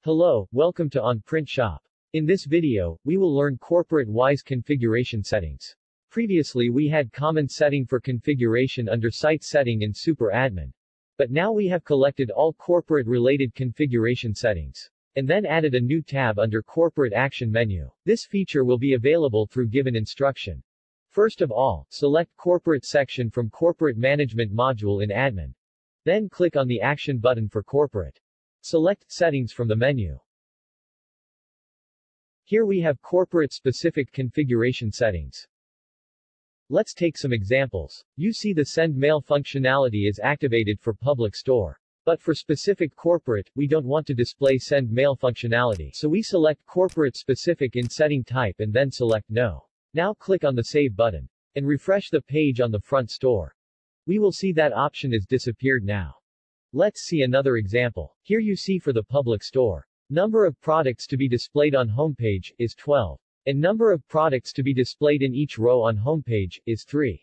Hello, welcome to On Print Shop. In this video, we will learn corporate-wise configuration settings. Previously we had common setting for configuration under site setting in Super Admin. But now we have collected all corporate-related configuration settings, and then added a new tab under Corporate Action menu. This feature will be available through given instruction. First of all, select Corporate section from Corporate Management module in Admin. Then click on the Action button for Corporate. Select Settings from the menu. Here we have corporate-specific configuration settings. Let's take some examples. You see the Send Mail functionality is activated for Public Store. But for specific corporate, we don't want to display Send Mail functionality, so we select Corporate-specific in Setting Type and then select No. Now click on the Save button, and refresh the page on the front store. We will see that option is disappeared now. Let's see another example. Here you see for the public store, number of products to be displayed on homepage is 12. And number of products to be displayed in each row on homepage is 3.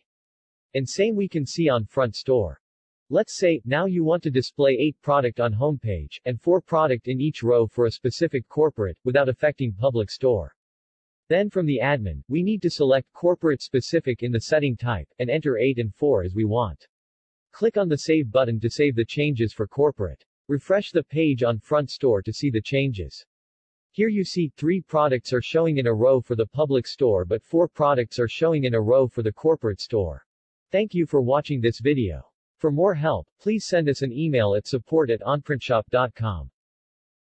And same we can see on front store. Let's say, now you want to display 8 product on homepage, and 4 product in each row for a specific corporate, without affecting public store. Then from the admin, we need to select corporate specific in the setting type, and enter 8 and 4 as we want. Click on the Save button to save the changes for corporate. Refresh the page on front store to see the changes. Here you see 3 products are showing in a row for the public store but 4 products are showing in a row for the corporate store. Thank you for watching this video. For more help, please send us an email at support@onprintshop.com.